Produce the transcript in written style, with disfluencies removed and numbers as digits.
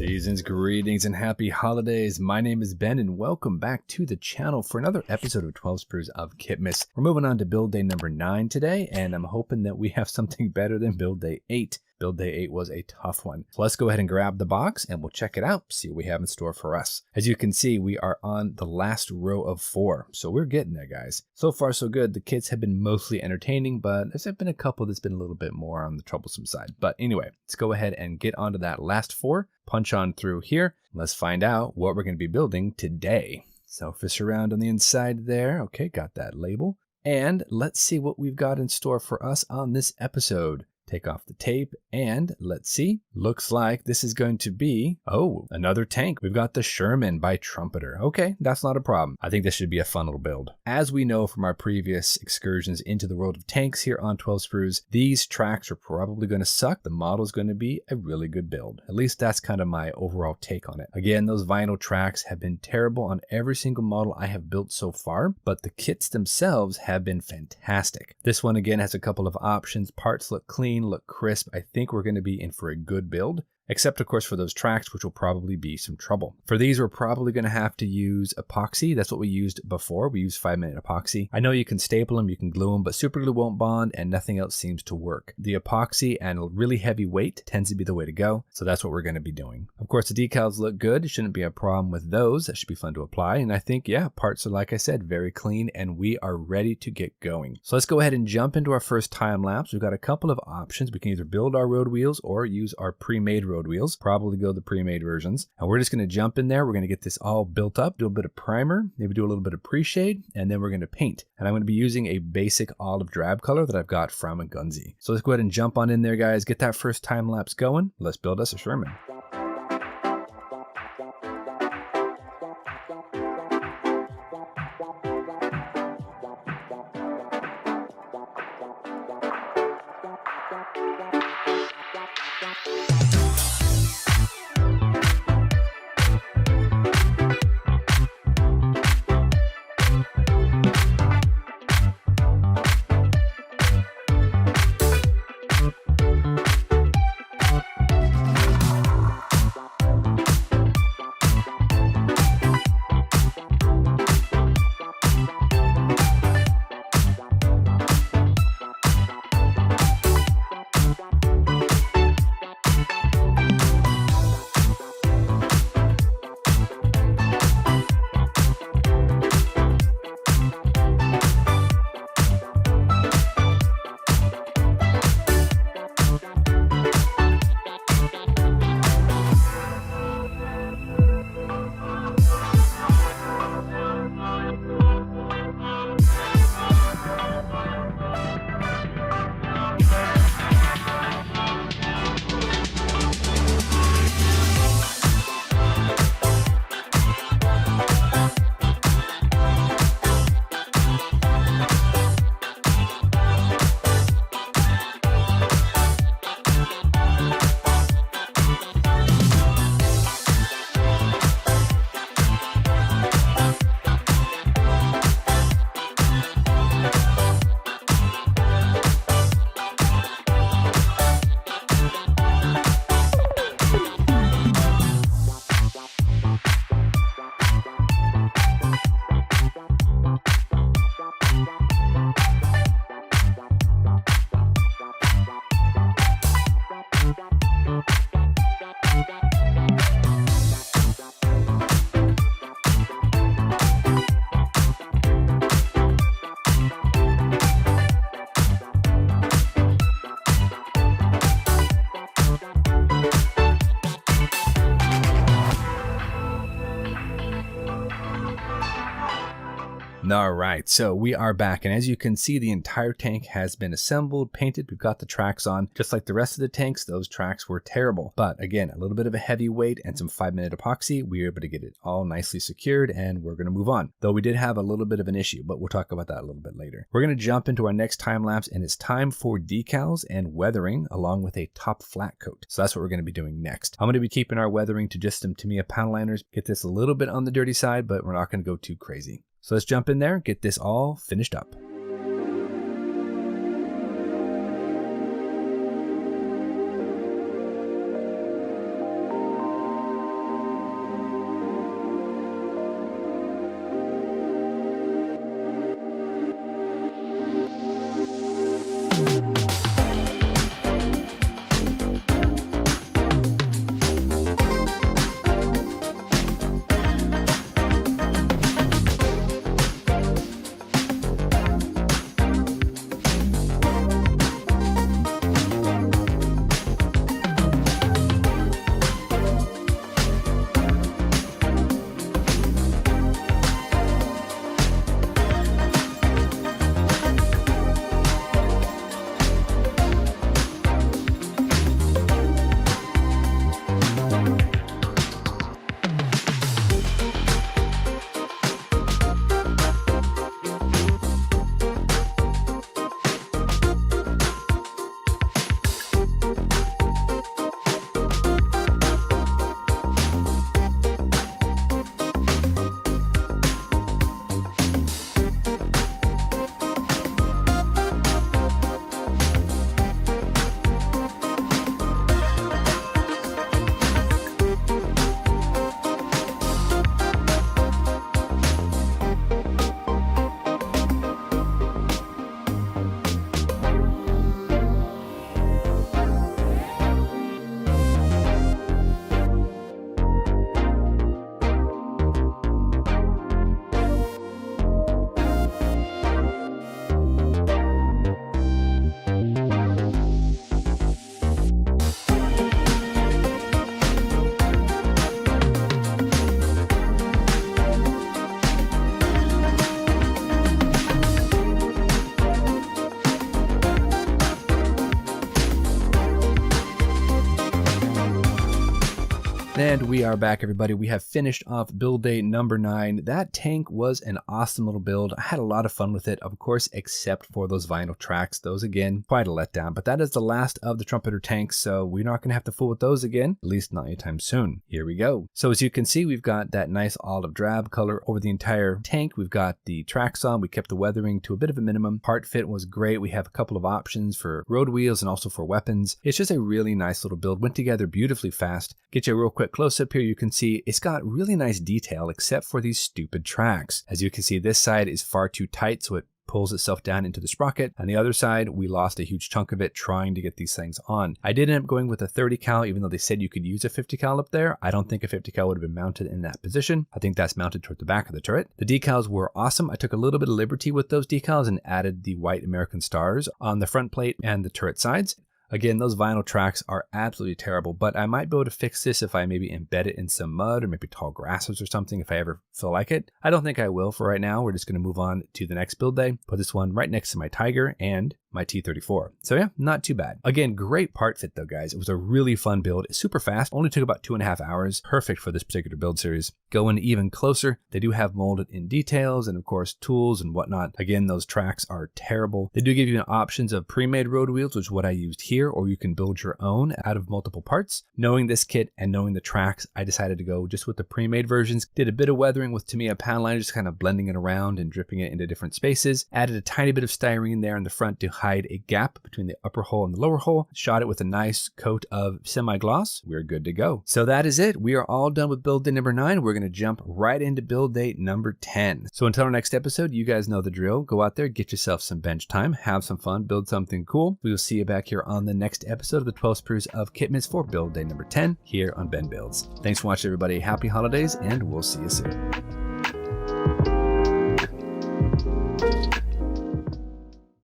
Seasons, greetings, and happy holidays. My name is Ben, and welcome back to the channel for another episode of 12 Sprues of Kit-mas. We're moving on to build day number 9 today, and I'm hoping that we have something better than build day 8. Build day 8 was a tough one. So let's go ahead and grab the box and we'll check it out, see what we have in store for us. As you can see, we are on the last row of 4. So we're getting there, guys. So far, so good. The kits have been mostly entertaining, but there's been a couple that's been a little bit more on the troublesome side. But anyway, let's go ahead and get onto that last 4. Punch on through here. Let's find out what we're going to be building today. So fish around on the inside there. Okay, got that label. And let's see what we've got in store for us on this episode. Take off the tape and let's see. Looks like this is going to be, another tank. We've got the Sherman by Trumpeter. Okay, that's not a problem. I think this should be a fun little build. As we know from our previous excursions into the world of tanks here on 12 Sprues, these tracks are probably going to suck. The model is going to be a really good build. At least that's kind of my overall take on it. Again, those vinyl tracks have been terrible on every single model I have built so far, but the kits themselves have been fantastic. This one again has a couple of options. Parts look clean, look crisp. I think we're going to be in for a good build. Except, of course, for those tracks, which will probably be some trouble. For these, we're probably going to have to use epoxy. That's what we used before. We used 5-minute epoxy. I know you can staple them, you can glue them, but super glue won't bond and nothing else seems to work. The epoxy and a really heavy weight tends to be the way to go. So that's what we're going to be doing. Of course, the decals look good. It shouldn't be a problem with those. That should be fun to apply. And I think, yeah, parts are, like I said, very clean and we are ready to get going. So let's go ahead and jump into our first time lapse. We've got a couple of options. We can either build our road wheels or use our pre-made road wheels. Probably go the pre-made versions. And we're just going to jump in there. We're going to get this all built up, do a bit of primer, maybe do a little bit of pre-shade, and then we're going to paint. And I'm going to be using a basic olive drab color that I've got from a Gunzi. So let's go ahead and jump on in there, guys. Get that first time lapse going. Let's build us a Sherman. All right, so we are back, and as you can see, the entire tank has been assembled, painted. We've got the tracks on. Just like the rest of the tanks, those tracks were terrible. But again, a little bit of a heavy weight and some 5-minute epoxy. We were able to get it all nicely secured, and we're going to move on. Though we did have a little bit of an issue, but we'll talk about that a little bit later. We're going to jump into our next time lapse, and it's time for decals and weathering along with a top flat coat. So that's what we're going to be doing next. I'm going to be keeping our weathering to just some Tamiya panel liners. Get this a little bit on the dirty side, but we're not going to go too crazy. So let's jump in there, get this all finished up. And we are back, everybody. We have finished off build day number 9. That tank was an awesome little build. I had a lot of fun with it, of course, except for those vinyl tracks. Those, again, quite a letdown. But that is the last of the trumpeter tanks, so we're not going to have to fool with those again, at least not anytime soon. Here we go. So as you can see, we've got that nice olive drab color over the entire tank. We've got the tracks on. We kept the weathering to a bit of a minimum. Part fit was great. We have a couple of options for road wheels and also for weapons. It's just a really nice little build. Went together beautifully fast. Get you a real quick close up here. You can see it's got really nice detail except for these stupid tracks. As you can see, this side is far too tight, so it pulls itself down into the sprocket. On the other side, we lost a huge chunk of it trying to get these things on. I did end up going with a 30 cal, even though they said you could use a 50 cal up there. I don't think a 50 cal would have been mounted in that position. I think that's mounted toward the back of the turret. The decals were awesome. I took a little bit of liberty with those decals and added the white American stars on the front plate and the turret sides. Again, those vinyl tracks are absolutely terrible, but I might be able to fix this if I maybe embed it in some mud or maybe tall grasses or something if I ever feel like it. I don't think I will for right now. We're just going to move on to the next build day. Put this one right next to my Tiger and my T-34. So yeah, not too bad. Again, great part fit though, guys. It was a really fun build. It's super fast. Only took about 2.5 hours. Perfect for this particular build series. Going even closer, they do have molded in details and of course tools and whatnot. Again, those tracks are terrible. They do give you options of pre-made road wheels, which is what I used here, or you can build your own out of multiple parts. Knowing this kit and knowing the tracks, I decided to go just with the pre-made versions. Did a bit of weathering with Tamiya panel liner, just kind of blending it around and dripping it into different spaces. Added a tiny bit of styrene there in the front to hide a gap between the upper hole and the lower hole. Shot it with a nice coat of semi-gloss. We're good to go. So that is it. We are all done with build day number 9. We're going to jump right into build day number 10. So until our next episode, you guys know the drill. Go out there, get yourself some bench time, have some fun, build something cool. We will see you back here on the next episode of the 12 Sprues of Kit-mas for build day number 10 here on Ben Builds. Thanks for watching, everybody. Happy holidays, and we'll see you soon.